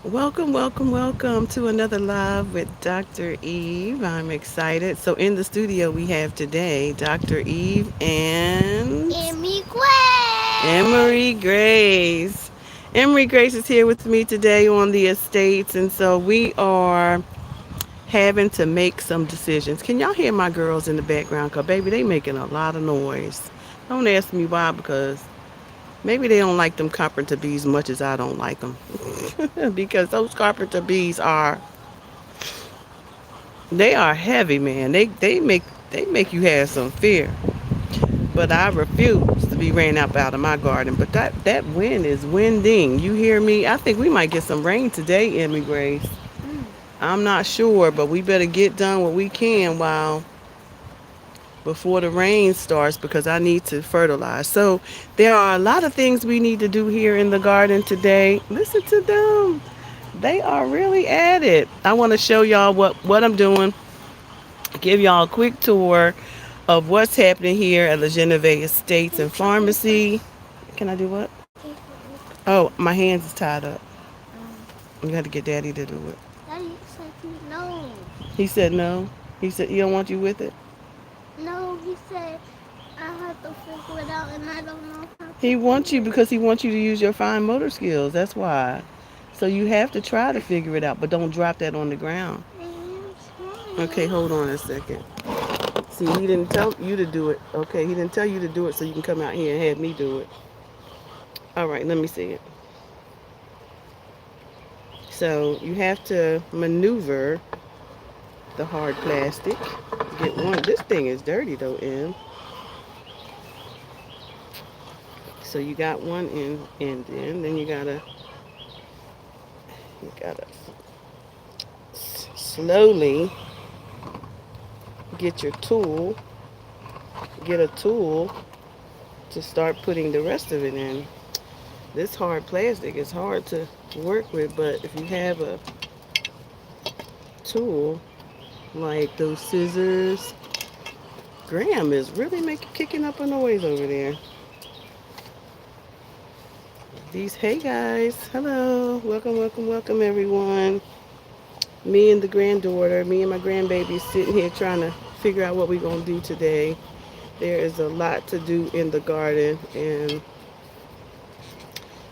Welcome, welcome, welcome to another live with Dr. Eve. I'm excited. So, in the studio, we have today Dr. Eve and Emmy Quay! Emery Grace. Emery Grace is here with me today on the estates, and so we are having to make some decisions. Can y'all hear my girls in the background? Because, baby, they making a lot of noise. Don't ask me why, because maybe they don't like them carpenter bees much as I don't like them. Because those carpenter bees they are heavy, man. They make you have some fear. But I refuse to be ran up out of my garden. But that wind is winding. You hear me? I think we might get some rain today, Emmy Grace. I'm not sure, but we better get done what we can while before the rain starts because I need to fertilize. So there are a lot of things we need to do here in the garden today. Listen to them. They are really at it. I want to show y'all what I'm doing. Give y'all a quick tour of what's happening here at La Genevieve Estates and Pharmacy. Can I do what? Oh, my hands is tied up. You got to get Daddy to do it. Daddy said no. He said no. He said he don't want you with it. No, he said I have to figure it out and I don't know how to He do wants you it. because he wants you to use your fine motor skills. That's why. So you have to try to figure it out, but don't drop that on the ground. I'm Okay, hold trying. on a second. See, he didn't tell you to do it. Okay, he didn't tell you to do it so you can come out here and have me do it. All right, let me see it. So you have to maneuver the hard plastic. Get one. This thing is dirty though, Em. So you got one end in, then you gotta slowly get your tool, get a tool to start putting the rest of it in. This hard plastic is hard to work with, but if you have a tool like those scissors, Graham is really making kicking up a noise over there. Hey guys, hello, welcome, welcome, welcome everyone. Me and the granddaughter, me and my grandbaby sitting here trying to figure out what we're gonna do today. There is a lot to do in the garden, and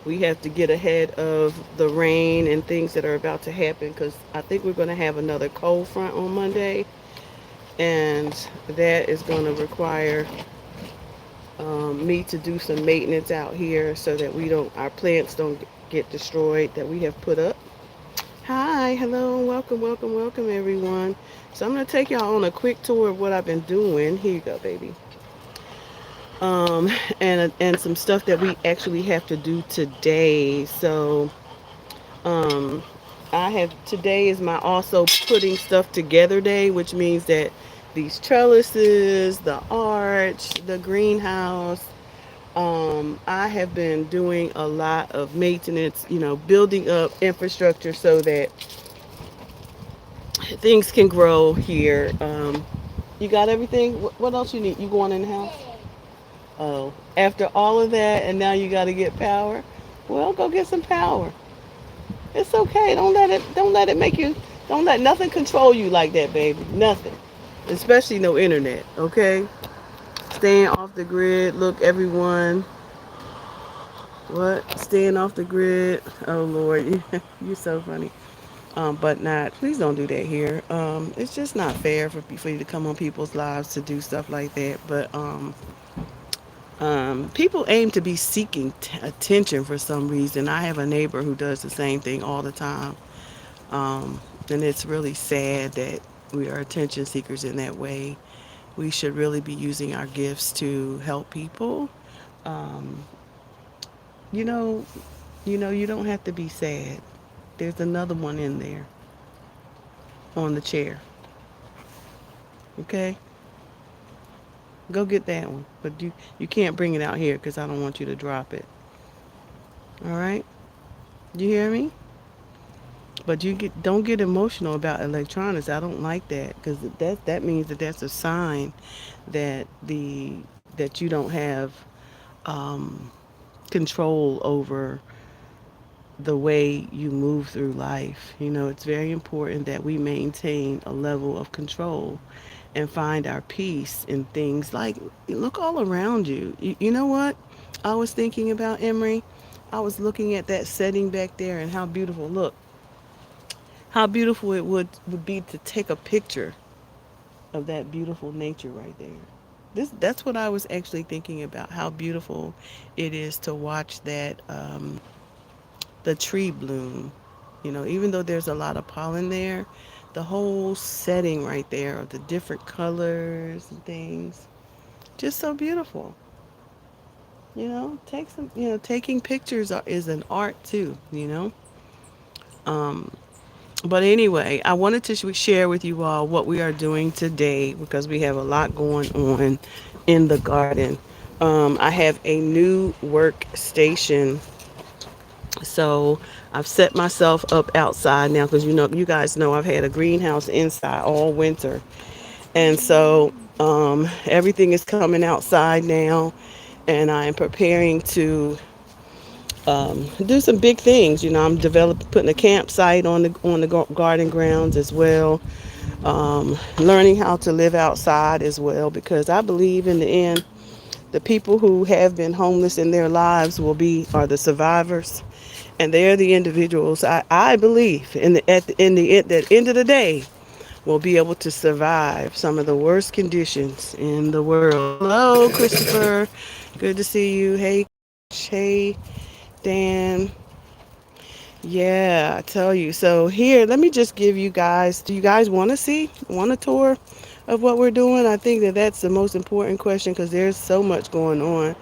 we have to get ahead of the rain and things that are about to happen because I think we're going to have another cold front on Monday, and that is going to require me to do some maintenance out here so that our plants don't get destroyed that we have put up. Hi, hello, welcome, welcome, welcome, everyone. So I'm going to take y'all on a quick tour of what I've been doing. Here you go, baby. Um, and some stuff that we actually have to do today. So Um, I have today is my also putting stuff together day, which means that these trellises, the arch, the greenhouse, I have been doing a lot of maintenance, building up infrastructure so that things can grow here. You got everything? What else you need? You going in the house? Oh, after all of that, and now you got to get power. Well, go get some power. It's okay. Don't let it make you don't let nothing control you like that, baby. Nothing. Especially no internet, okay? Staying off the grid. Look, everyone. What? Staying off the grid. Oh Lord, you're so funny. But not. Please don't do that here. It's just not fair for you to come on people's lives to do stuff like that. But people aim to be seeking attention for some reason. I have a neighbor who does the same thing all the time. And it's really sad that we are attention seekers in that way. We should really be using our gifts to help people. Um, you know, you don't have to be sad. There's another one in there on the chair. Okay, go get that one. But you can't bring it out here because I don't want you to drop it. All right, you hear me? But don't get emotional about electronics. I don't like that because that means that's a sign that you don't have um, control over the way you move through life. You know, it's very important that we maintain a level of control and find our peace in things like look all around you. You know what? I was thinking about Emery. I was looking at that setting back there and how beautiful. Look, how beautiful it would be to take a picture of that beautiful nature right there. That's what I was actually thinking about. How beautiful it is to watch that the tree bloom. You know, even though there's a lot of pollen there, the whole setting right there of the different colors and things, just so beautiful. You know, take some. You know, taking pictures is an art too. You know. Um, but anyway, I wanted to share with you all what we are doing today because we have a lot going on in the garden. I have a new workstation, so I've set myself up outside now because you guys know I've had a greenhouse inside all winter, and so everything is coming outside now, and I am preparing to do some big things. You know, I'm developing, putting a campsite on the garden grounds as well. Learning how to live outside as well, because I believe in the end, the people who have been homeless in their lives are the survivors, and they're the individuals I believe at the end of the day will be able to survive some of the worst conditions in the world. Hello, Christopher. Good to see you. Hey, hey, Dan. Yeah, I tell you. So here, let me just give you guys. Do you guys want a tour of what we're doing? I think that that's the most important question because there's so much going on,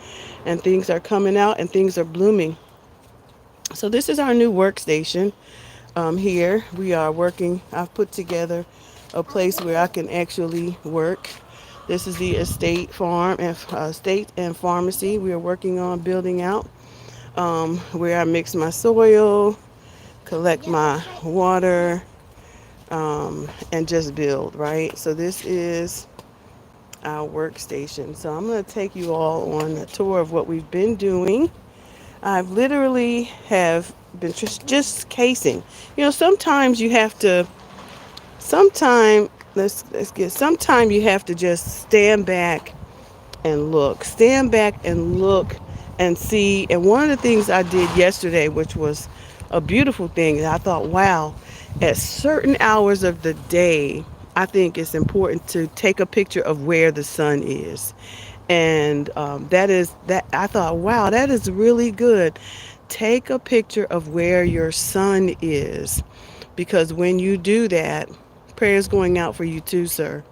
and things are coming out and things are blooming. So this is our new workstation. Here we are working. I've put together a place where I can actually work. This is the estate and pharmacy we are working on building out. Where I mix my soil, collect my water, and just build, right? So this is our workstation. So I'm going to take you all on a tour of what we've been doing. I've literally have been just casing. You know, sometimes you have to, sometime, let's get, sometime you have to just stand back and look and see. And one of the things I did yesterday, which was a beautiful thing, and I thought, wow, at certain hours of the day, I think it's important to take a picture of where the sun is. And that is that I thought, wow, that is really good. Take a picture of where your sun is, because when you do that, prayers going out for you too, sir.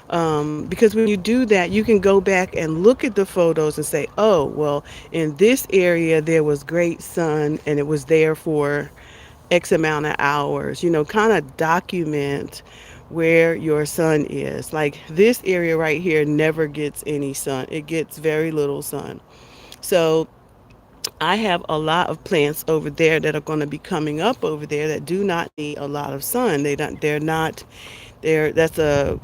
Because when you do that, you can go back and look at the photos and say, oh, well, in this area there was great sun and it was there for X amount of hours. You know, kind of document where your sun is. Like this area right here never gets any sun, it gets very little sun. So I have a lot of plants over there that are going to be coming up over there that do not need a lot of sun. They're not that's a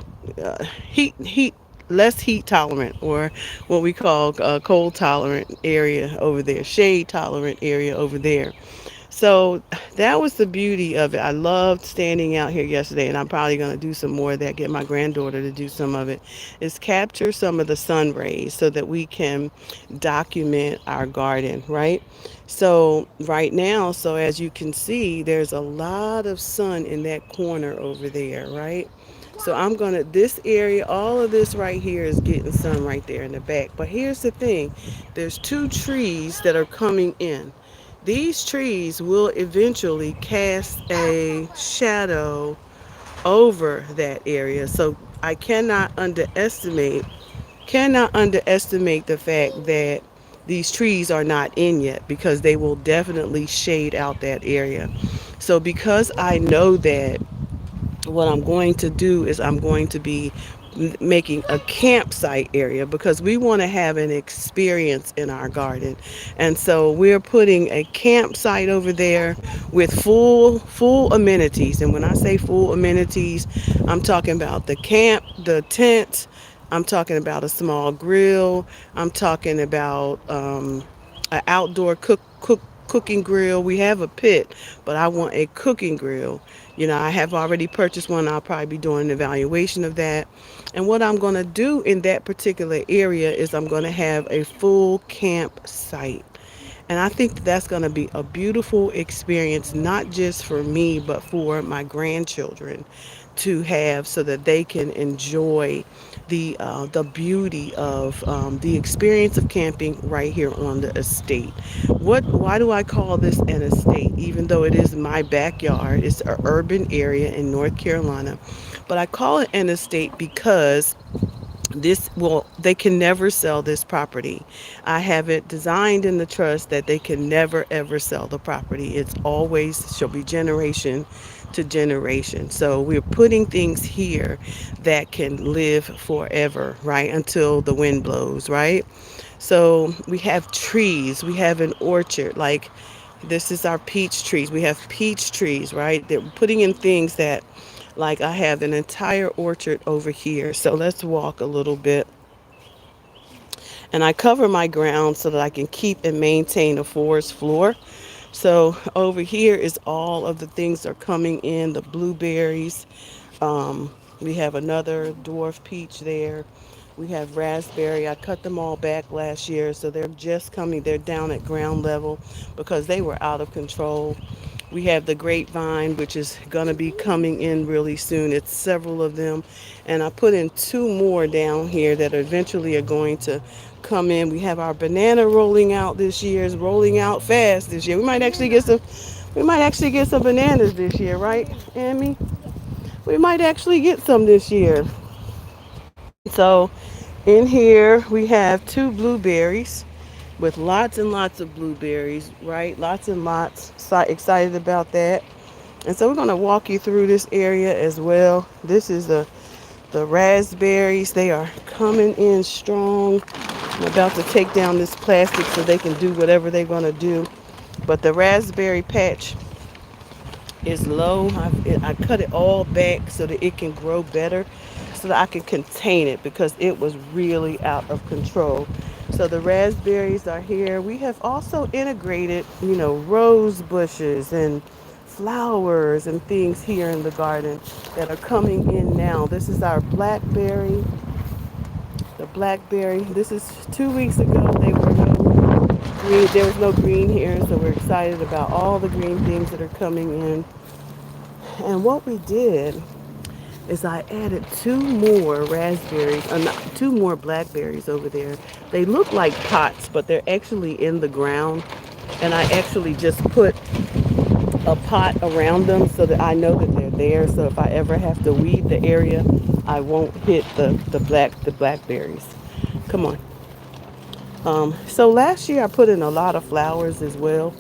heat less heat tolerant, or what we call cold tolerant area over there, shade tolerant area over there. So that was the beauty of it. I loved standing out here yesterday, and I'm probably going to do some more of that, get my granddaughter to do some of it, is capture some of the sun rays so that we can document our garden, right? So right now, so as you can see, there's a lot of sun in that corner over there, right? So I'm gonna, this area, all of this right here is getting sun right there in the back. But here's the thing, there's two trees that are coming in. These trees will eventually cast a shadow over that area. So I cannot underestimate the fact that these trees are not in yet, because they will definitely shade out that area. So because I know that, what I'm going to do is I'm going to be making a campsite area, because we want to have an experience in our garden. And so we're putting a campsite over there with full amenities. And when I say full amenities, I'm talking about the camp, the tent, I'm talking about a small grill, I'm talking about an outdoor cooking grill. We have a pit, but I want a cooking grill. I have already purchased one. I'll probably be doing an evaluation of that. And what I'm going to do in that particular area is I'm going to have a full campsite. And I think that's going to be a beautiful experience, not just for me, but for my grandchildren to have so that they can enjoy the beauty of the experience of camping right here on the estate. Why do I call this an estate? Even though it is my backyard, it's an urban area in North Carolina. But I call it an estate because they can never sell this property. I have it designed in the trust that they can never ever sell the property. It's always shall be generation to generation. So we're putting things here that can live forever, right, until the wind blows, right? So we have trees, we have an orchard, like this is our peach trees. We have peach trees, right? They're putting in things that, like, I have an entire orchard over here. So let's walk a little bit. And I cover my ground so that I can keep and maintain a forest floor. So over here is all of the things that are coming in, the blueberries. We have another dwarf peach there. We have raspberry. I cut them all back last year, so they're just coming. They're down at ground level because they were out of control. We have the grapevine, which is going to be coming in really soon. It's several of them. And I put in two more down here that eventually are going to come in. We have our banana rolling out this year. It's rolling out fast this year. We might actually get some bananas this year, right, Amy? We might actually get some this year. So in here we have two blueberries with lots and lots of blueberries, right? Lots and lots. So excited about that. And so we're going to walk you through this area as well. This is the raspberries. They are coming in strong. I'm about to take down this plastic so they can do whatever they're going to do. But the raspberry patch is low. I cut it all back so that it can grow better, so that I can contain it because it was really out of control. So the raspberries are here. We have also integrated, rose bushes and flowers and things here in the garden that are coming in now. This is our blackberry. The blackberry. This is 2 weeks ago. There was no green here, so we're excited about all the green things that are coming in. And what we did is I added two more raspberries, two more blackberries over there. They look like pots, but they're actually in the ground. And I actually just put a pot around them so that I know that they're there. So if I ever have to weed the area, I won't hit the blackberries. Come on. So last year I put in a lot of flowers as well.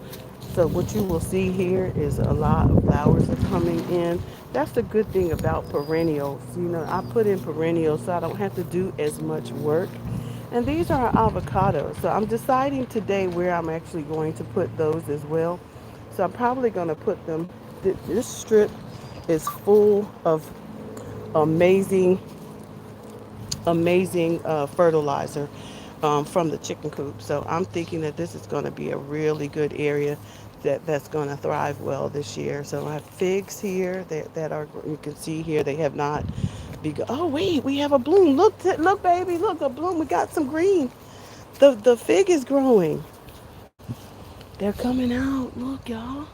So what you will see here is a lot of flowers are coming in. That's the good thing about perennials. I put in perennials so I don't have to do as much work. And these are avocados. So I'm deciding today where I'm actually going to put those as well. So I'm probably going to put them, this strip is full of amazing amazing fertilizer from the chicken coop. So I'm thinking that this is going to be a really good area that's going to thrive well this year. So I have figs here that are, you can see here, they have not begun. Oh wait, we have a bloom. Look, baby, look, a bloom. We got some green. The fig is growing. They're coming out. Look, y'all.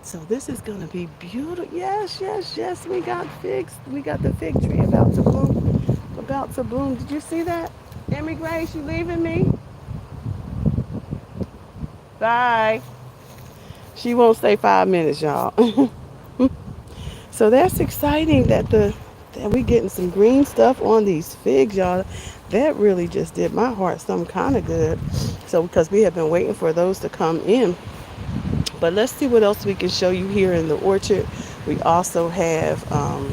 So this is gonna be beautiful. Yes, yes, yes. We got figs. We got the fig tree about to bloom. About to bloom. Did you see that? Emmy Grace, you leaving me? Bye. She won't stay 5 minutes, y'all. So that's exciting that we getting some green stuff on these figs, y'all. That really just did my heart something kind of good. So because we have been waiting for those to come in. But let's see what else we can show you here in the orchard. We also have a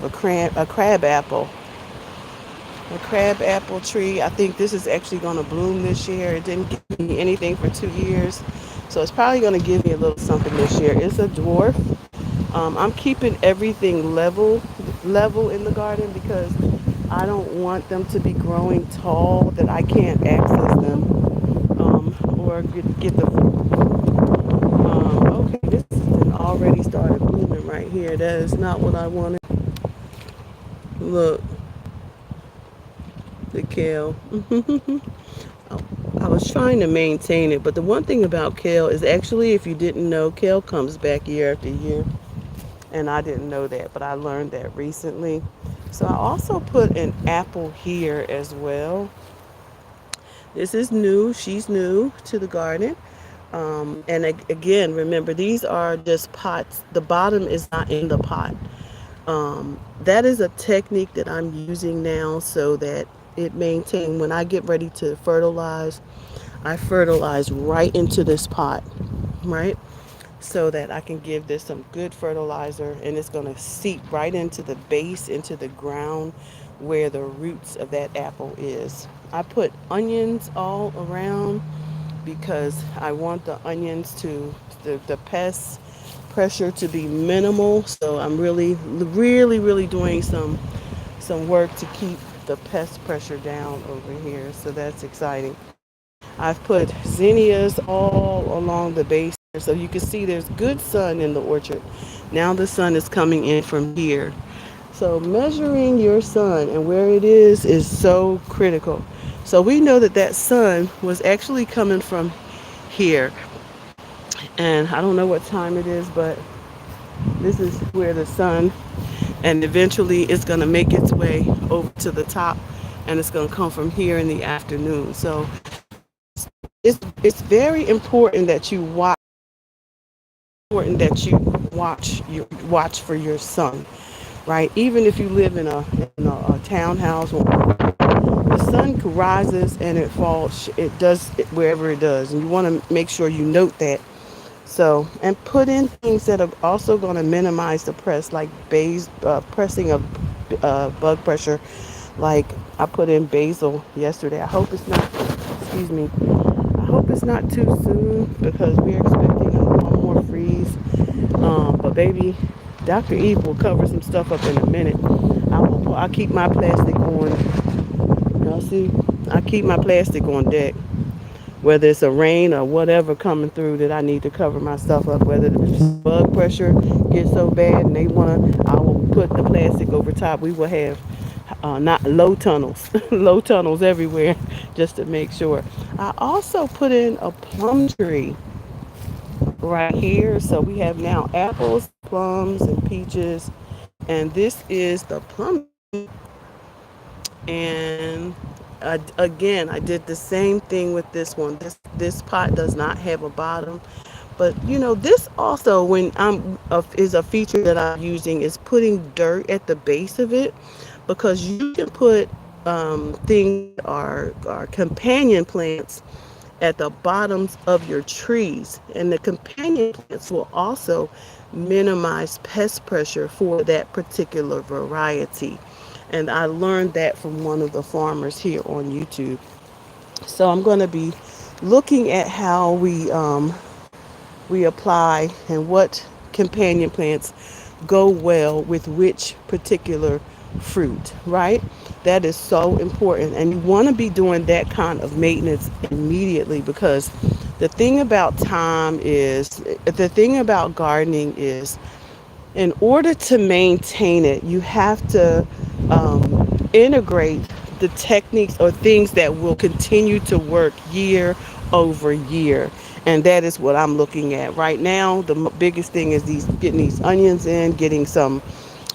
crab apple. A crab apple tree. I think this is actually going to bloom this year. It didn't give me anything for 2 years. So it's probably going to give me a little something this year. It's a dwarf. I'm keeping everything level in the garden because I don't want them to be growing tall that I can't access them, or get the. Okay, this has already started blooming right here. That is not what I wanted. Look, the kale. I was trying to maintain it, but the one thing about kale is actually, if you didn't know, kale comes back year after year. And I didn't know that, but I learned that recently. So I also put an apple here as well. This is new. She's new to the garden. And again, remember, these are just pots. The bottom is not in the pot. That is a technique that I'm using now so that it maintain when I get ready to fertilize, I fertilize right into this pot, right? So that I can give this some good fertilizer and it's going to seep right into the base, into the ground where the roots of that apple is. I put onions all around because I want the onions to, the pest pressure to be minimal. So I'm really doing some work to keep the pest pressure down over here. So that's exciting. I've put zinnias all along the base so you can see there's good sun in the orchard. Now the sun is coming in from here. So measuring your sun and where it is so critical. So we know that that sun was actually coming from here. And I don't know what time it is, but this is where the sun, and eventually it's going to make its way over to the top, and it's going to come from here in the afternoon. So it's very important that you watch, watch for your sun, right? Even if you live in a townhouse, the sun rises and it falls. It does it wherever it does, and you want to make sure you note that. So, and put in things that are also going to minimize the press, like pressing of bug pressure. Like I put in basil yesterday. I hope it's not. Excuse me. I hope it's not too soon because we're expecting one more freeze. But baby, Dr. Eve will cover some stuff up in a minute. I'll keep my plastic on. Y'all see? I keep my plastic on deck, whether it's a rain or whatever coming through that I need to cover my stuff up. Whether the bug pressure gets so bad and they wanna, I will put the plastic over top. We will have not low tunnels, low tunnels everywhere, just to make sure. I also put in a plum tree right here. So we have now apples, plums, and peaches, and this is the plum. And again, I did the same thing with this one. This pot does not have a bottom, but this also, when is a feature that I'm using, is putting dirt at the base of it, because you can put things that are companion plants at the bottoms of your trees, and the companion plants will also minimize pest pressure for that particular variety. And I learned that from one of the farmers here on YouTube. So I'm going to be looking at how we apply and what companion plants go well with which particular fruit, right? That is so important. And you want to be doing that kind of maintenance immediately, because the thing about gardening is, in order to maintain it, you have to integrate the techniques or things that will continue to work year over year. And that is what I'm looking at right now. The biggest thing is getting these onions in, getting some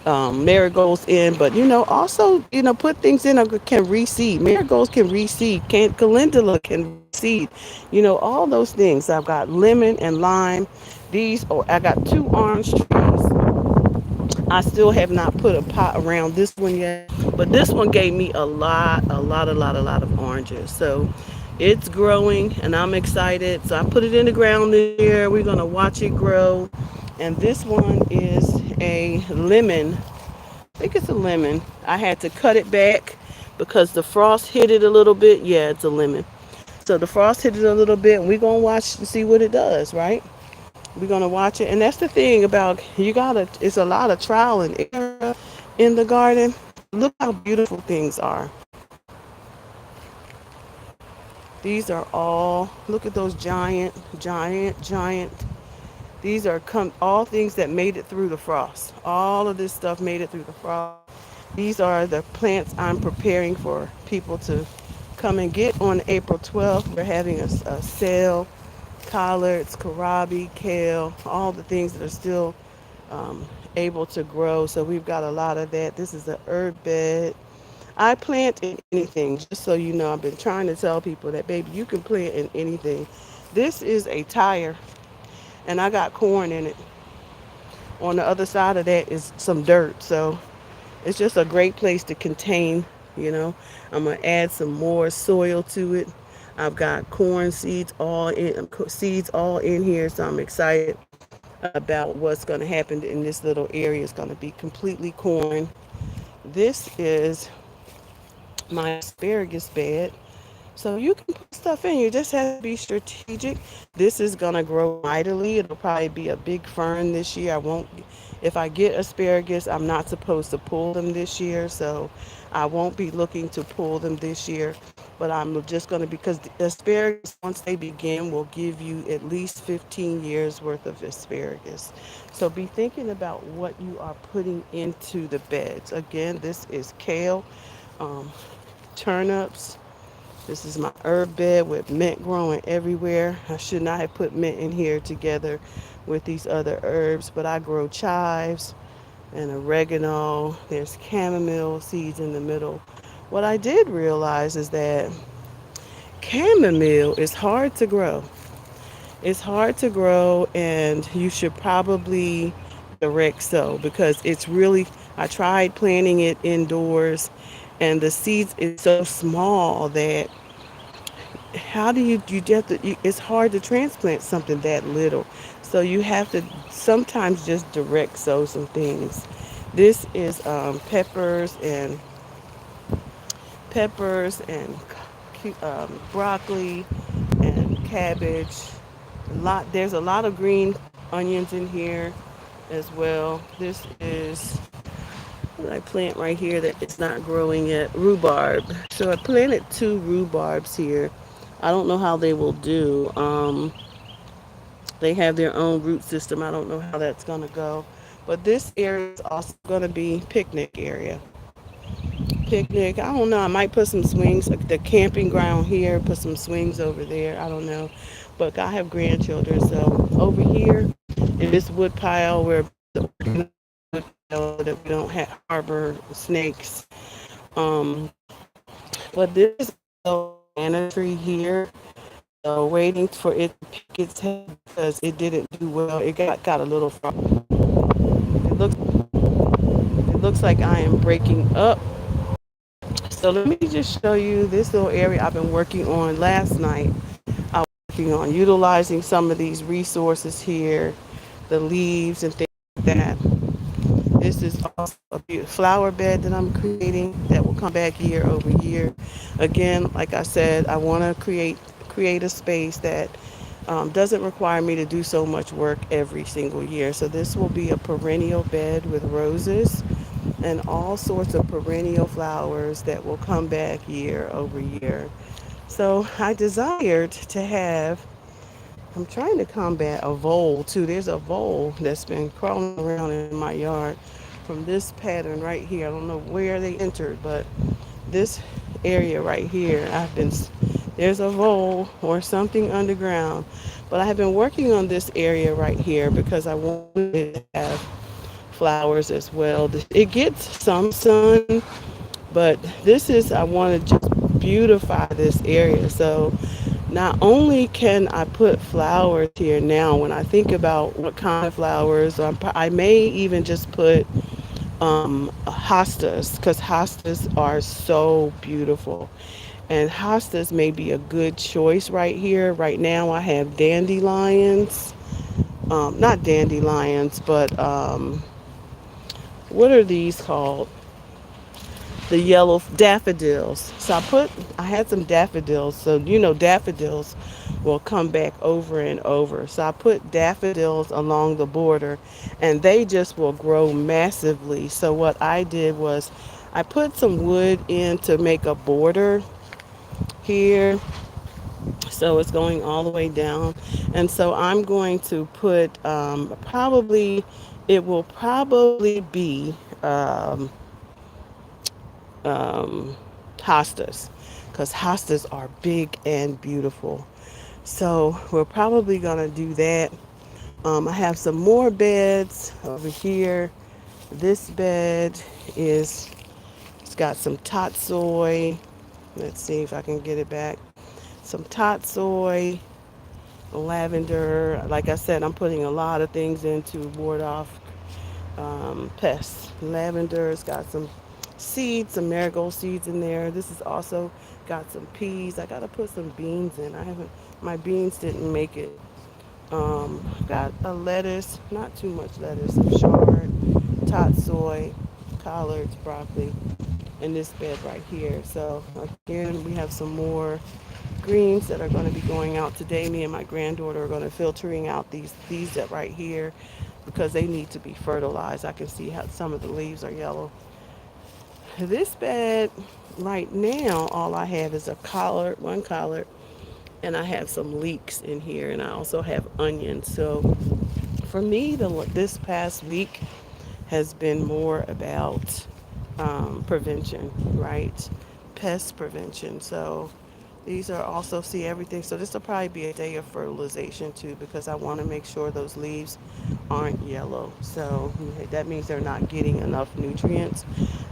marigolds in, but also put things in that can reseed. Marigolds can reseed. Calendula can reseed. All those things. I've got lemon and lime. I got 2 orange trees. I still have not put a pot around this one yet, but this one gave me a lot of oranges. So it's growing and I'm excited. So I put it in the ground this year. We're going to watch it grow. And this one is a lemon. I think it's a lemon. I had to cut it back because the frost hit it a little bit. Yeah, it's a lemon. So the frost hit it a little bit, and we're going to watch and see what it does, right? We're gonna watch it, and that's the thing about, it's a lot of trial and error in the garden. Look how beautiful things are. These are all, look at those giant, giant, giant. These are all things that made it through the frost. All of this stuff made it through the frost. These are the plants I'm preparing for people to come and get on April 12th. We're having a sale. Collards, kohlrabi, kale, all the things that are still um, able to grow. So we've got a lot of that. This is a herb bed. I plant in anything, just so you know. I've been trying to tell people that, baby, you can plant in anything. This is a tire, and I got corn in it. On the other side of that is some dirt. So it's just a great place to contain, you know. I'm going to add some more soil to it. I've got corn seeds all in here, so I'm excited about what's going to happen in this little area. It's going to be completely corn. This is my asparagus bed. So you can put stuff in. You just have to be strategic. This is gonna grow mightily. It'll probably be a big fern this year. I won't. If I get asparagus, I'm not supposed to pull them this year, so I won't be looking to pull them this year. But I'm just gonna, because the asparagus, once they begin, will give you at least 15 years worth of asparagus. So be thinking about what you are putting into the beds. Again, this is kale, um, turnips. This is my herb bed with mint growing everywhere. I should not have put mint in here together with these other herbs, but I grow chives and oregano. There's chamomile seeds in the middle. What I did realize is that chamomile is hard to grow. It's hard to grow, and you should probably direct sow, because it's really, I tried planting it indoors, and the seeds is so small that how do you have to, it's hard to transplant something that little. So you have to sometimes just direct sow some things. This is peppers and broccoli and cabbage. There's a lot of green onions in here as well. This is what I plant right here that it's not growing yet. Rhubarb. So I planted two rhubarbs here. I don't know how they will do. They have their own root system. I don't know how that's going to go. But this area is also going to be picnic area. Picnic. I don't know. I might put some swings, the camping ground here, put some swings over there. I don't know. But I have grandchildren. So over here in this wood pile where that we don't have harbor snakes. Um, but this is a banana tree here. So waiting for it to pick its head because it didn't do well. It got a little frog. It looks like I am breaking up. So let me just show you this little area I've been working on last night. I was working on utilizing some of these resources here, the leaves and things like that. This is also a beautiful flower bed that I'm creating that will come back year over year. Again, like I said, I want to create a space that doesn't require me to do so much work every single year. So this will be a perennial bed with roses and all sorts of perennial flowers that will come back year over year. So I desired to have, I'm trying to combat a vole too. There's a vole that's been crawling around in my yard from this pattern right here. I don't know where they entered, but this area right here, there's a vole or something underground. But I have been working on this area right here because I wanted to have flowers as well. It gets some sun, but I want to just beautify this area. So not only can I put flowers here now, when I think about what kind of flowers, I may even just put hostas, because hostas are so beautiful. And hostas may be a good choice right here. Right now I have dandelions. Not dandelions, but what are these called? The yellow daffodils. So I had some daffodils. So daffodils will come back over and over. So I put daffodils along the border, and they just will grow massively. So what I did was I put some wood in to make a border here, so it's going all the way down. And so I'm going to put probably, it will probably be um, hostas, because hostas are big and beautiful. So we're probably gonna do that. I have some more beds over here. This bed is, it's got some tatsoi. Let's see if I can get it back. Some tatsoi, lavender. Like I said, I'm putting a lot of things in to ward off pests. Lavender, it's got some seeds, some marigold seeds in there. This is also got some peas. I gotta put some beans in. I haven't, my beans didn't make it. Got a lettuce, not too much lettuce, some chard, tatsoi, collards, broccoli, in this bed right here. So again, we have some more greens that are going to be going out today. Me and my granddaughter are going to filtering out these that right here, because they need to be fertilized. I can see how some of the leaves are yellow. This bed right now, all I have is a collard, one collard, and I have some leeks in here, and I also have onions. So for me, this past week has been more about prevention, right? Pest prevention. So these are also, see everything. So this will probably be a day of fertilization too, because I want to make sure those leaves aren't yellow. So that means they're not getting enough nutrients.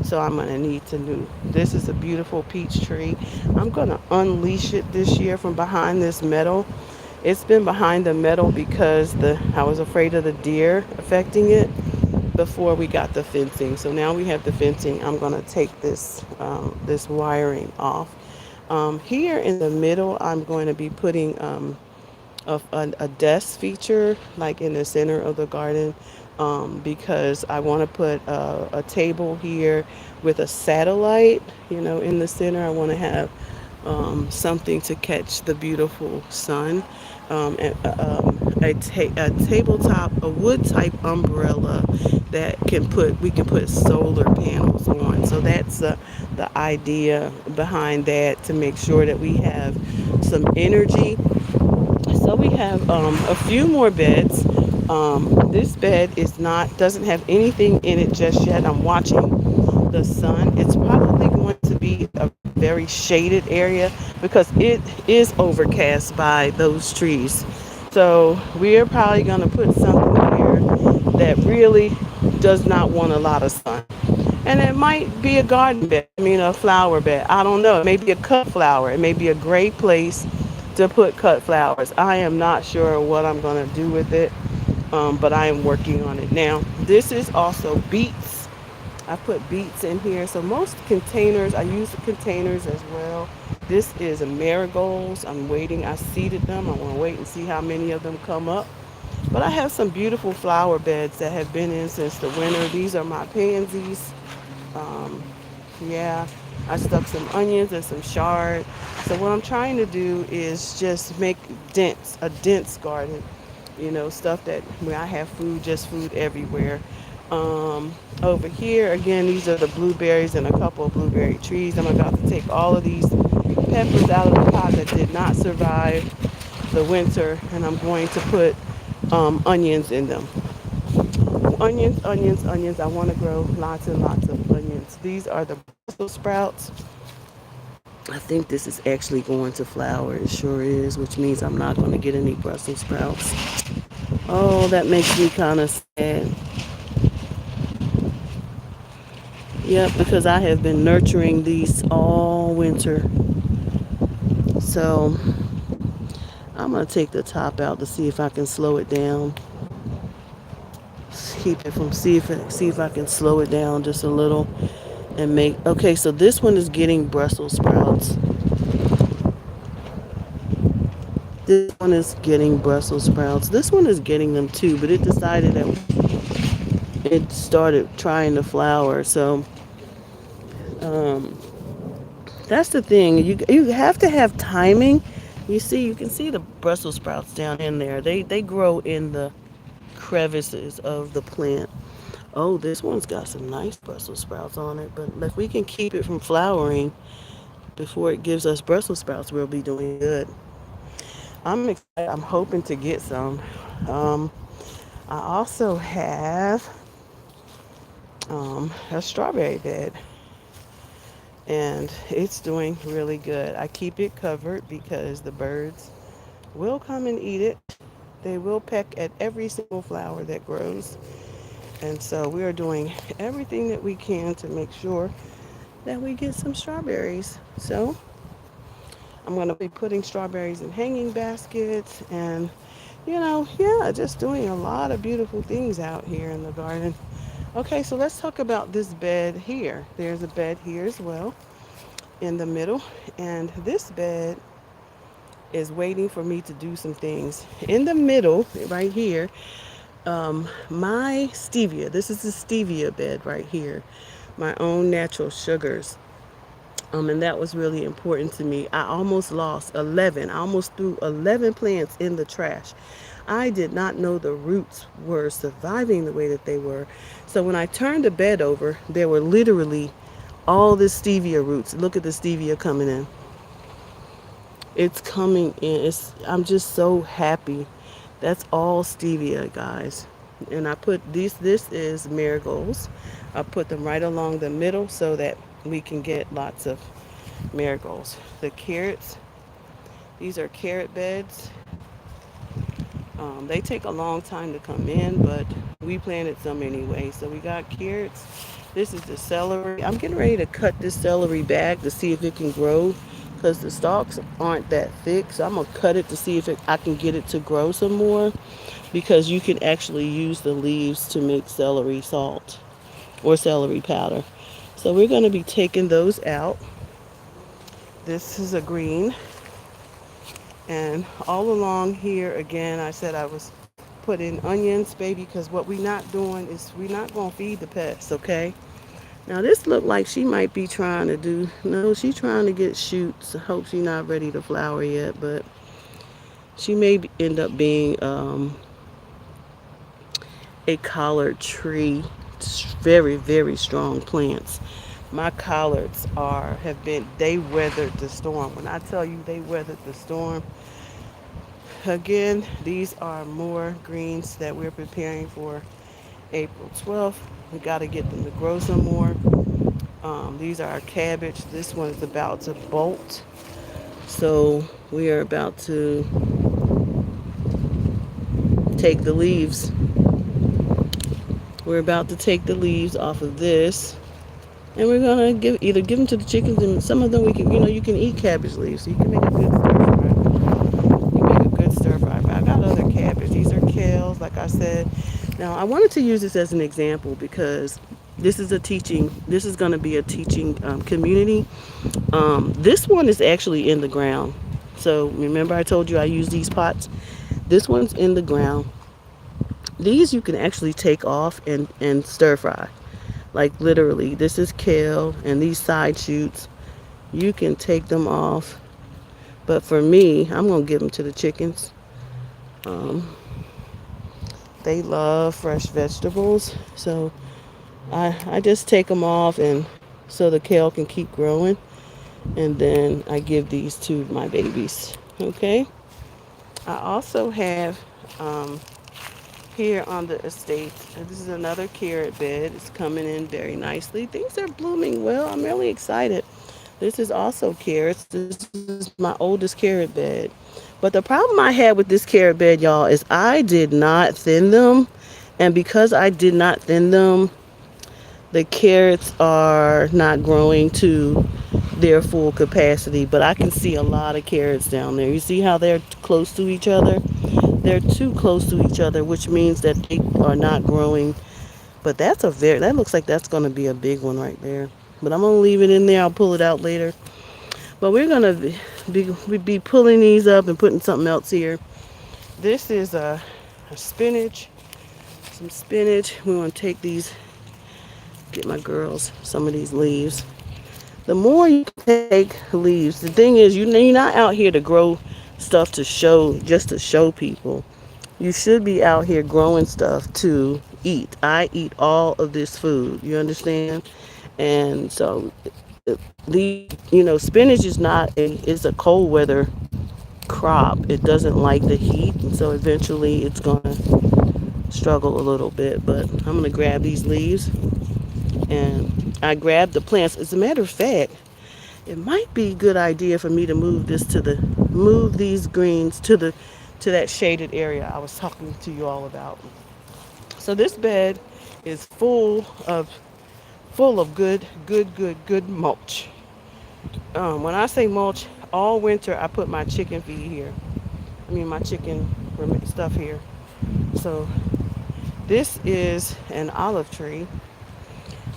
So I'm going to need to do, this is a beautiful peach tree. I'm going to unleash it this year from behind this metal. It's been behind the metal because I was afraid of the deer affecting it before we got the fencing. So now we have the fencing. I'm going to take this wiring off. Here in the middle, I'm going to be putting a desk feature like in the center of the garden, because I want to put a table here with a satellite, in the center. I want to have something to catch the beautiful sun, a tabletop, a wood type umbrella that we can put solar panels on. So that's the idea behind that, to make sure that we have some energy. So we have a few more beds. This bed doesn't have anything in it just yet. I'm watching the sun. It's probably going to be a very shaded area because it is overcast by those trees. So we are probably going to put something here that really does not want a lot of sun. And it might be a garden bed, a flower bed. I don't know. It may be a cut flower. It may be a great place to put cut flowers. I am not sure what I'm going to do with it, but I am working on it now. This is also beets. I put beets in here. So most containers, I use the containers as well. This is marigolds. I'm waiting. I seeded them. I want to wait and see how many of them come up. But I have some beautiful flower beds that have been in since the winter. These are my pansies. Um, yeah, I stuck some onions and some chard. So what I'm trying to do is just make a dense garden. Stuff that where I have food, just food everywhere. Over here, again, these are the blueberries and a couple of blueberry trees. I'm about to take all of these peppers out of the pot that did not survive the winter, and I'm going to put onions in them. Onions, onions, onions. I want to grow lots and lots of onions. These are the Brussels sprouts. I think this is actually going to flower. It sure is, which means I'm not going to get any Brussels sprouts. Oh, that makes me kind of sad. Yep, because I have been nurturing these all winter. So I'm going to take the top out to see if I can slow it down. See if I can slow it down just a little and make. Okay, so this one is getting Brussels sprouts. This one is getting Brussels sprouts. This one is getting them too, but it decided that it started trying to flower. So that's the thing. You have to have timing. You can see the Brussels sprouts down in there. They grow in the crevices of the plant. Oh, this one's got some nice Brussels sprouts on it, but if we can keep it from flowering before it gives us Brussels sprouts, we'll be doing good. I'm excited. I'm hoping to get some. Um, I also have a strawberry bed, and it's doing really good. I keep it covered because the birds will come and eat it. They will peck at every single flower that grows. And so we are doing everything that we can to make sure that we get some strawberries. So I'm going to be putting strawberries in hanging baskets and, yeah, just doing a lot of beautiful things out here in the garden. Okay, so let's talk about this bed here. There's a bed here as well in the middle. And this bed is waiting for me to do some things. In the middle, right here, my stevia. This is the stevia bed right here. My own natural sugars. And that was really important to me. I almost lost 11. I almost threw 11 plants in the trash. I did not know the roots were surviving the way that they were. So when I turned the bed over, there were literally all the stevia roots. Look at the stevia coming in. It's coming in. I'm just so happy. That's all stevia, guys. And I put these, this is marigolds. I put them right along the middle so that we can get lots of marigolds. The carrots, these are carrot beds. They take a long time to come in, but we planted some anyway. So we got carrots. This is the celery. I'm getting ready to cut this celery back to see if it can grow because the stalks aren't that thick. So I'm going to cut it to see if I can get it to grow some more because you can actually use the leaves to make celery salt or celery powder. So we're going to be taking those out. This is a green. And all along here, again, I said I was putting onions, baby, because what we're not doing is we're not going to feed the pests, okay? Now, this looked like she might be trying to do, no, she's trying to get shoots. I hope she's not ready to flower yet, but she may end up being a collard tree. It's very, very strong plants. My collards they weathered the storm. When I tell you they weathered the storm, again, these are more greens that we're preparing for April 12th. We got to get them to grow some more. These are our cabbage. This one is about to bolt. So we are about to take the leaves. We're about to take the leaves off of this. And we're gonna either give them to the chickens, and some of them we can, you can eat cabbage leaves, so you can make a good stir fry. You can make a good stir fry. But I got other cabbage. These are kales, like I said. Now I wanted to use this as an example because this is going to be a teaching community. This one is actually in the ground. So remember I told you I use these pots. This one's in the ground. These you can actually take off and stir fry. Like literally, this is kale and these side shoots. You can take them off. But for me, I'm going to give them to the chickens. They love fresh vegetables. So I just take them off and so the kale can keep growing. And then I give these to my babies. Okay. I also have here on the estate, this is another carrot bed. It's coming in very nicely. Things are blooming well. I'm really excited. This is also carrots. This is my oldest carrot bed. But the problem I had with this carrot bed, y'all, is I did not thin them. And because I did not thin them, the carrots are not growing to their full capacity. But I can see a lot of carrots down there. You see how they're close to each other? They're too close to each other, which means that they are not growing. But that looks like that's going to be a big one right there. But I'm going to leave it in there. I'll pull it out later. But we're going to be pulling these up and putting something else here. This is a spinach, some spinach. We want to take these, get my girls some of these leaves. The more you take leaves, the thing is, you're not out here to grow stuff just to show people. You should be out here growing stuff to eat. I eat all of this food. You understand? And so the spinach is not a it's a cold weather crop. It doesn't like the heat, and so eventually it's gonna struggle a little bit. But I'm gonna grab these leaves, and I grabbed the plants. As a matter of fact, it might be a good idea for me to move these greens to that shaded area I was talking to you all about. So this bed is full of good mulch. When I say mulch, all winter I put my chicken feed here. I mean my chicken stuff here. So this is an olive tree,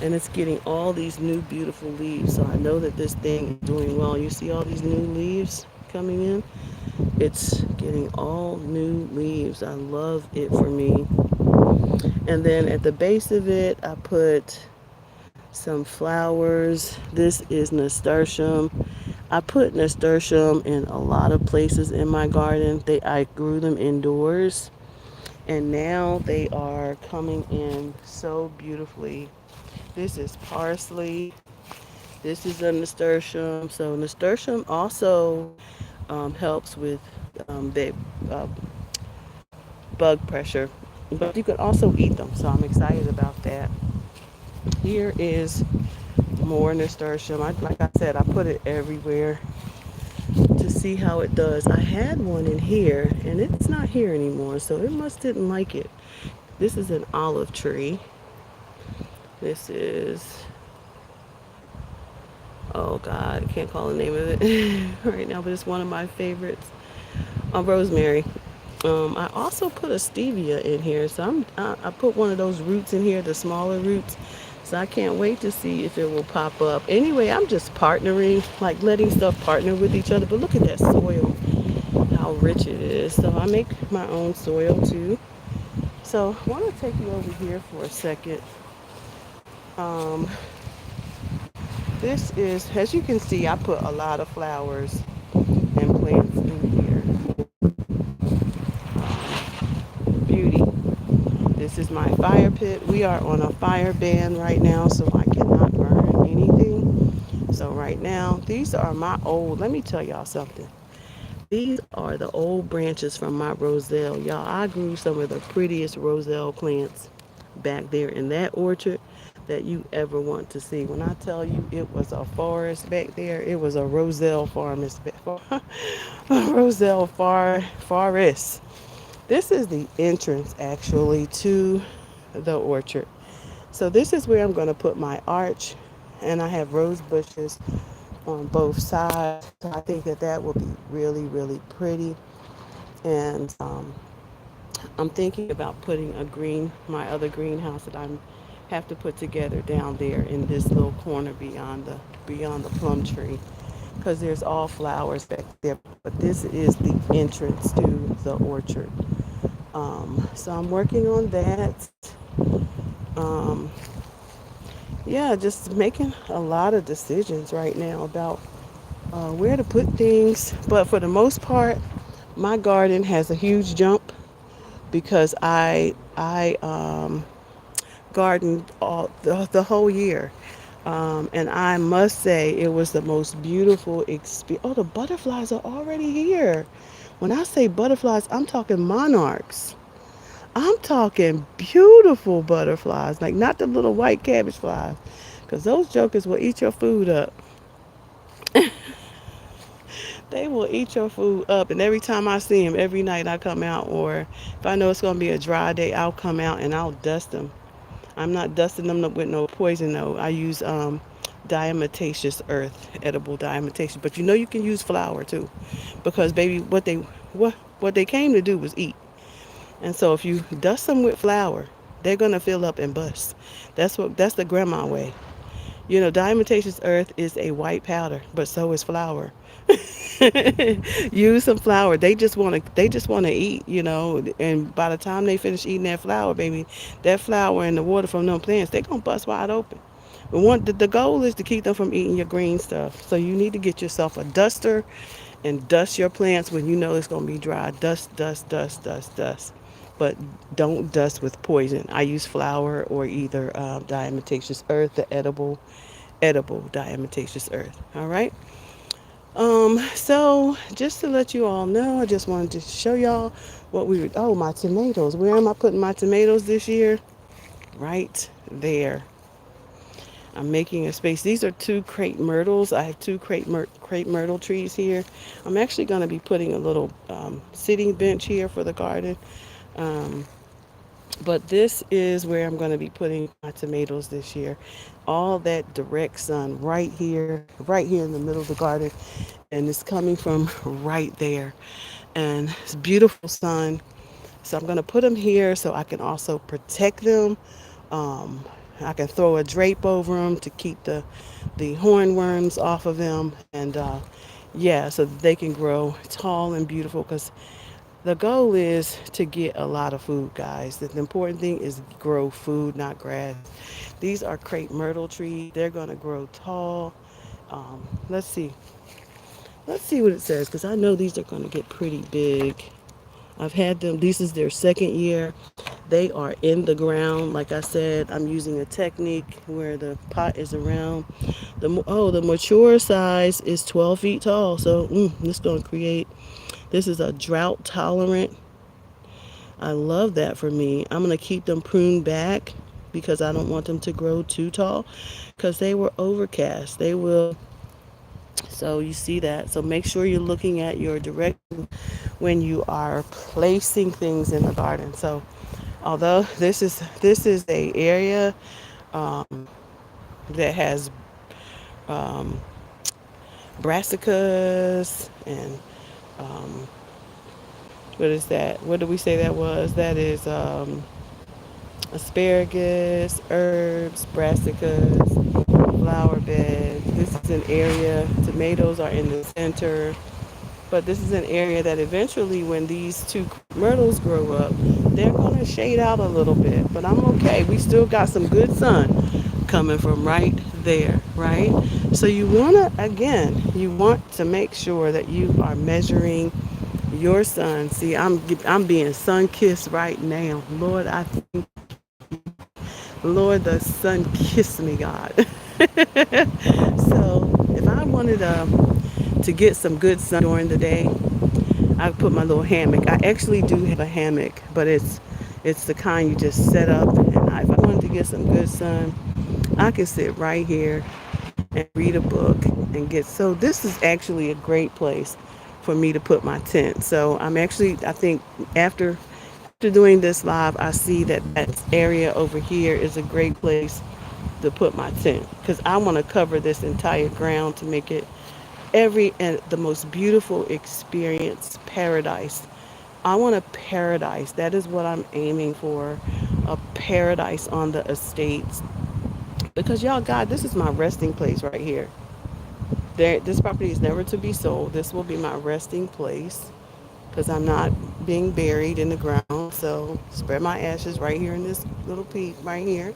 and it's getting all these new beautiful leaves. So I know that this thing is doing well. You see all these new leaves coming in? It's getting all new leaves. I love it for me. And then at the base of it, I put some flowers. This is nasturtium. I put nasturtium in a lot of places in my garden. I grew them indoors, and now they are coming in so beautifully. This is parsley. This is a nasturtium. So nasturtium also helps with the uh, bug pressure, but you can also eat them. So I'm excited about that. Here is more nasturtium. Like I said, I put it everywhere to see how it does. I had one in here, and it's not here anymore, so it must didn't like it. This is an olive tree. This is, oh God, I can't call the name of it right now, but it's one of my favorites. Rosemary. I also put a stevia in here, so I put one of those roots in here, the smaller roots. So I can't wait to see if it will pop up. Anyway, I'm just partnering, like letting stuff partner with each other. But look at that soil, how rich it is. So I make my own soil too. So I want to take you over here for a second. Um, this is, as you can see, I put a lot of flowers and plants in here. Beauty. This is my fire pit. We are on a fire ban right now, so I cannot burn anything. So right now, these are my old, let me tell y'all something. These are the old branches from my roselle. Y'all, I grew some of the prettiest roselle plants back there in that orchard that you ever want to see. When I tell you it was a forest back there, it was a roselle forest. Roselle forest. This is the entrance actually to the orchard. So this is where I'm going to put my arch, and I have rose bushes on both sides. So I think that that will be really, really pretty. And I'm thinking about putting my other greenhouse that I have to put together down there in this little corner beyond the plum tree, because there's all flowers back there. But this is the entrance to the orchard. So I'm working on that. Um, yeah, just making a lot of decisions right now about where to put things. But for the most part, my garden has a huge jump because I gardened the whole year. And I must say it was the most beautiful experience. Oh, the butterflies are already here. When I say butterflies, I'm talking monarchs. I'm talking beautiful butterflies, like not the little white cabbage flies, because those jokers will eat your food up. They will eat your food up. And every time I see them, every night I come out, or if I know it's going to be a dry day, I'll come out and I'll dust them. I'm not dusting them up with no poison though. I use diatomaceous earth, edible diatomaceous. But you know you can use flour too, because baby, what they came to do was eat. And so if you dust them with flour, they're gonna fill up and bust. That's the grandma way. Diatomaceous earth is a white powder, but so is flour. Use some flour. They just wanna eat. And by the time they finish eating that flour, baby, that flour and the water from them plants, they're gonna bust wide open. But the goal is to keep them from eating your green stuff. So you need to get yourself a duster and dust your plants when you know it's going to be dry. Dust, dust, dust, dust, dust. But don't dust with poison. I use flour or either diatomaceous earth, the edible diatomaceous earth. All right. So just to let you all know, I just wanted to show y'all what we would. Oh, my tomatoes. Where am I putting my tomatoes this year? Right there. I'm making a space. These are two crepe myrtles. I have two crepe myrtle trees here. I'm actually going to be putting a little sitting bench here for the garden. Um, but this is where I'm going to be putting my tomatoes this year. All that direct sun right here in the middle of the garden. And it's coming from right there. And it's beautiful sun. So I'm going to put them here so I can also protect them. Um, I can throw a drape over them to keep the hornworms off of them, and yeah, so that they can grow tall and beautiful. Because the goal is to get a lot of food, guys. The important thing is grow food, not grass. These are crepe myrtle trees. They're gonna grow tall. Let's see. Let's see what it says, because I know these are gonna get pretty big. I've had them. This is their second year. They are in the ground. Like I said, I'm using a technique where the pot is around. The mature size is 12 feet tall. So this going to create. This is a drought tolerant. I love that for me. I'm going to keep them pruned back because I don't want them to grow too tall because they were overcast. They will. So you see that. So make sure you're looking at your direction when you are placing things in the garden. So although this is a area that has um, brassicas and um, what is that? What did we say that was? That is asparagus, herbs, brassicas, flower beds. This is an area. Tomatoes are in the center. But this is an area that eventually, when these two myrtles grow up, they're going to shade out a little bit. But I'm okay. We still got some good sun coming from right there, right? So you want to make sure that you are measuring your sun. See, I'm being sun kissed right now. Lord, Lord, the sun kiss me, God. So if I wanted to get some good sun during the day, I put my little hammock. I actually do have a hammock, but it's the kind you just set up. And if I wanted to get some good sun, I can sit right here and read a book and get. So this is actually a great place for me to put my tent. So I think after doing this live, I see that area over here is a great place to put my tent because I want to cover this entire ground to make it every and the most beautiful experience, paradise. I want a paradise. That is what I'm aiming for, a paradise on the estates. Because y'all, God, this is my resting place right here. This property is never to be sold. This will be my resting place because I'm not being buried in the ground. So spread my ashes right here in this little peak right here.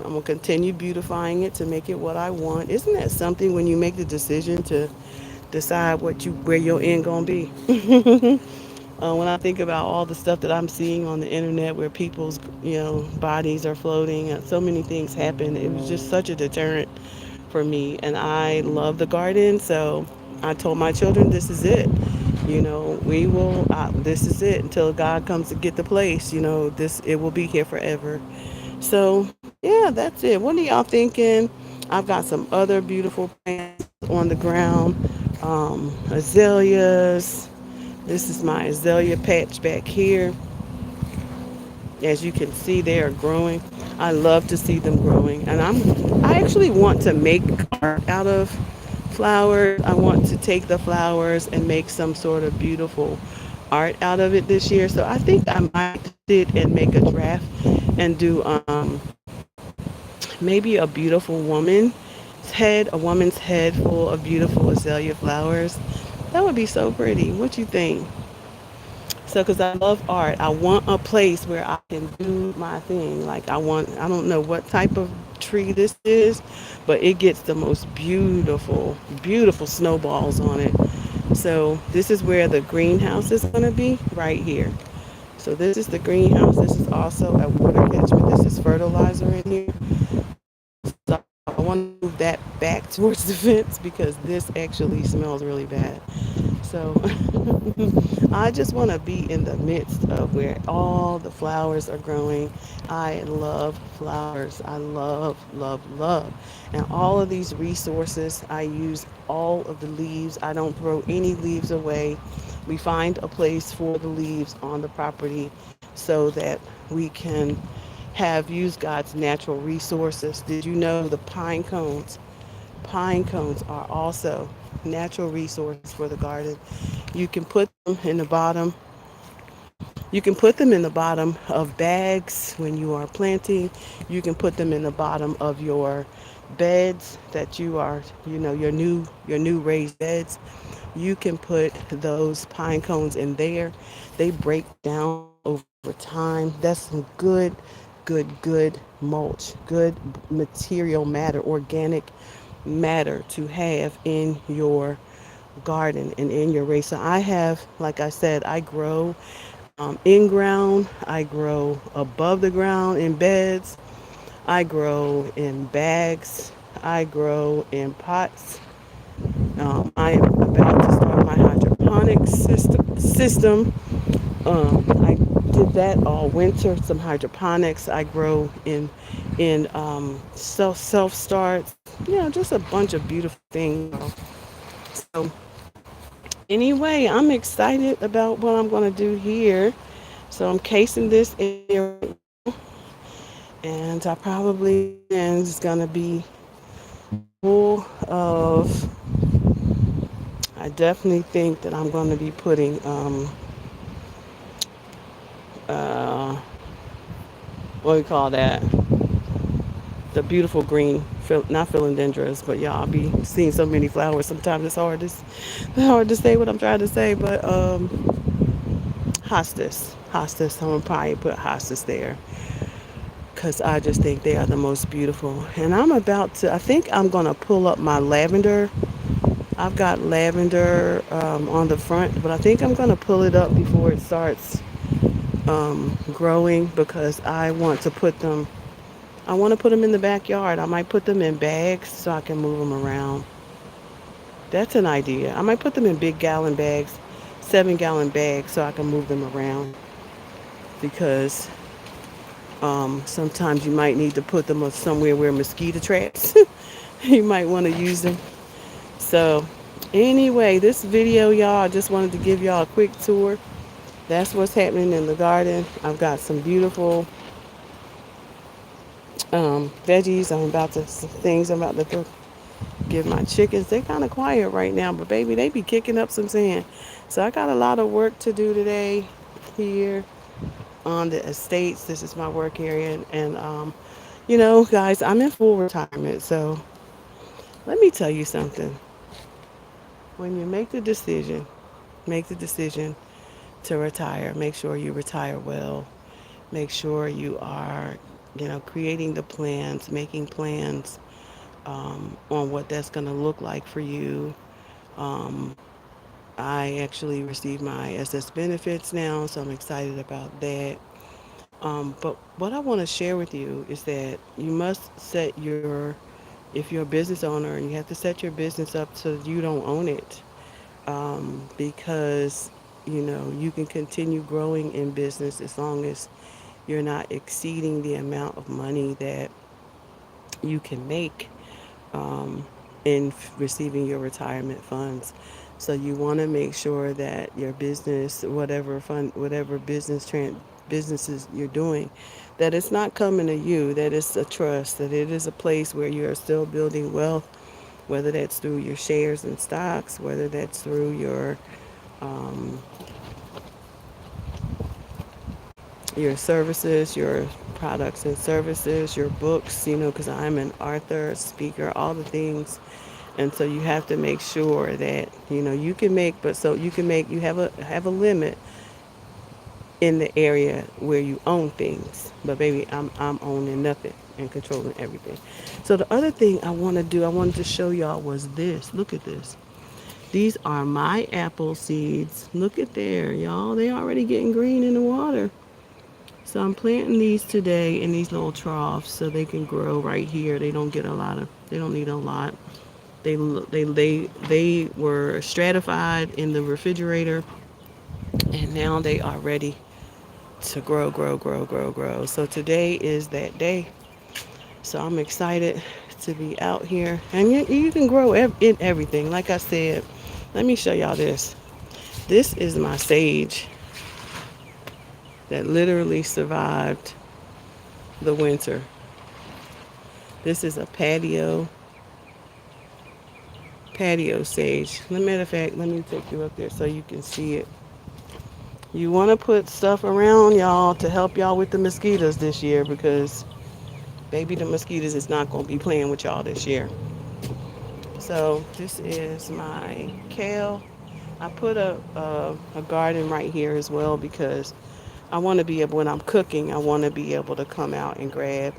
I'm gonna continue beautifying it to make it what I want. Isn't that something when you make the decision to decide where your end gonna be? When I think about all the stuff that I'm seeing on the internet where people's bodies are floating and so many things happen, it was just such a deterrent for me. And I love the garden, so I told my children, this is it. We will. This is it until God comes to get the place. This it will be here forever. So yeah, that's it. What are y'all thinking? I've got some other beautiful plants on the ground. Azaleas. This is my azalea patch back here. As you can see, they are growing. I love to see them growing, and I actually want to make art out of flowers. I want to take the flowers and make some sort of beautiful art out of it this year. So I think I might sit and make a draft and do maybe a woman's head full of beautiful azalea flowers. That would be so pretty. What you think? So, because I love art, I want a place where I can do my thing. Like, I don't know what type of tree this is, but it gets the most beautiful, beautiful snowballs on it. So this is where the greenhouse is going to be, right here. So this is the greenhouse. This is also a water catchment. This is fertilizer in here. So I want to move that back towards the fence because this actually smells really bad. So I just want to be in the midst of where all the flowers are growing. I love flowers. I love, love, love. And all of these resources, I use all of the leaves. I don't throw any leaves away. We find a place for the leaves on the property so that we can have used God's natural resources. Did you know the pine cones? Pine cones are also natural resources for the garden. You can put them in the bottom. You can put them in the bottom of bags when you are planting. You can put them in the bottom of your beds that you are, your new raised beds. You can put those pine cones in there. They break down over time. That's some good mulch, good material matter, organic matter to have in your garden and in your race. So I have, like I said, I grow in ground, I grow above the ground in beds, I grow in bags, I grow in pots. I am about to start my hydroponics system. I did that all winter. Some hydroponics. I grow in self starts. Just a bunch of beautiful things. So anyway, I'm excited about what I'm going to do here. So I'm casing this area right now, and I probably and it's going to be full of. I definitely think that I'm going to be putting uh, what do we call that? The beautiful green, not philodendrons, but y'all be seeing so many flowers. Sometimes it's hard to say what I'm trying to say, but hostas. I'm gonna probably put hostas there because I just think they are the most beautiful. And I'm about to. I think I'm gonna pull up my lavender. I've got lavender on the front, but I think I'm gonna pull it up before it starts growing because I want to put them in the backyard. I might put them in bags so I can move them around. That's an idea. I might put them in big gallon bags, 7-gallon bags, so I can move them around because sometimes you might need to put them somewhere where mosquito traps. You might want to use them. So, anyway, this video, y'all, I just wanted to give y'all a quick tour. That's what's happening in the garden. I've got some beautiful veggies. Some things I'm about to give my chickens. They're kind of quiet right now, but baby, they be kicking up some sand. So I got a lot of work to do today here on the estates. This is my work area, and guys, I'm in full retirement. So let me tell you something. When you make the decision to retire. Make sure you retire well. Make sure you are, creating the plans, making plans on what that's going to look like for you. Um, I actually received my SS benefits now, so I'm excited about that. But what I want to share with you is that you must if you're a business owner, and you have to set your business up so you don't own it, because you can continue growing in business as long as you're not exceeding the amount of money that you can make in receiving your retirement funds. So you want to make sure that your business, whatever businesses you're doing, that it's not coming to you, that it's a trust, that it is a place where you're still building wealth, whether that's through your shares and stocks, whether that's through um, your services, your products and services, your books, because I'm an author, speaker, all the things. And so you have to make sure that, you can make, but so you can make, you have a limit in the area where you own things. But baby, I'm owning nothing and controlling everything. So the other thing I wanted to show y'all was this. Look at this. These are my apple seeds. Look at there, y'all. They already getting green in the water. So I'm planting these today in these little troughs so they can grow right here. They don't get a lot of. They don't need a lot. They were stratified in the refrigerator, and now they are ready to grow, grow, grow, grow, grow. So today is that day. So I'm excited to be out here, and you can grow in everything. Like I said, let me show y'all this. This is my sage that literally survived the winter. This is a patio sage. As a matter of fact, let me take you up there so you can see it. You want to put stuff around y'all to help y'all with the mosquitoes this year because baby, the mosquitoes is not going to be playing with y'all this year. So this is my kale. I put a garden right here as well because I want to be able, when I'm cooking, I want to be able to come out and grab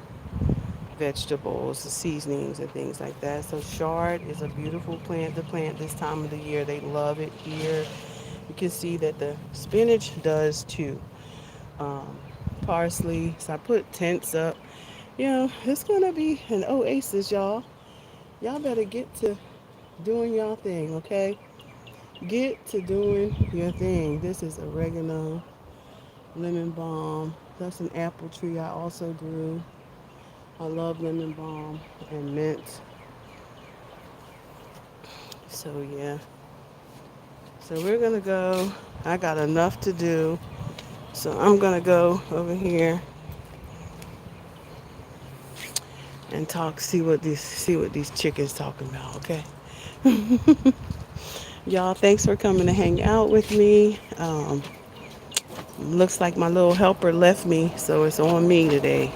vegetables, seasonings, and things like that. So chard is a beautiful plant to plant this time of the year. They love it here. You can see that the spinach does too. Um, Parsley. So I put tents up. You know, it's gonna be an oasis, y'all. Y'all better get to doing y'all thing, okay? Get to doing your thing. This is oregano, lemon balm. That's an apple tree I also grew. I love lemon balm and mint. So yeah. So we're gonna go. I got enough to do. So I'm gonna go over here and talk, see what these chickens talking about, okay? Y'all, thanks for coming to hang out with me. Looks like my little helper left me, so it's on me today.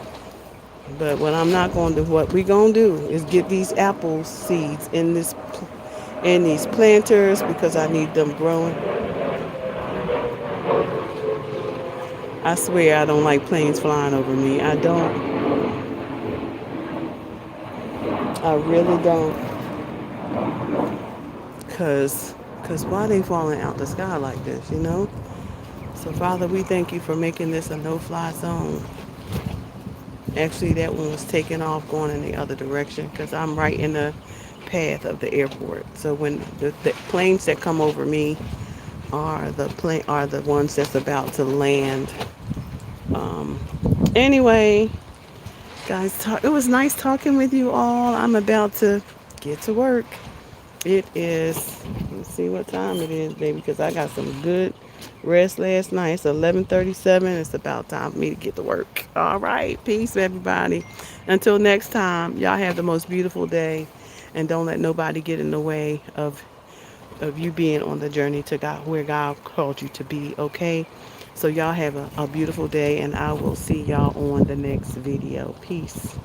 But what we gonna do is get these apple seeds in these planters because I need them growing. I swear I don't like planes flying over me. I don't. I really don't. Cause why they falling out the sky like this, you know? So Father, we thank you for making this a no-fly zone. Actually, that one was taken off going in the other direction because I'm right in the path of the airport. So when the planes that come over me are the ones that's about to land. Um, anyway, guys, it was nice talking with you all. I'm about to get to work. It is. Let's see what time it is, baby, because I got some good rest last night. It's 11:37. It's about time for me to get to work. All right. Peace, everybody. Until next time, y'all have the most beautiful day. And don't let nobody get in the way of you being on the journey to God, where God called you to be. Okay. So y'all have a beautiful day, and I will see y'all on the next video. Peace.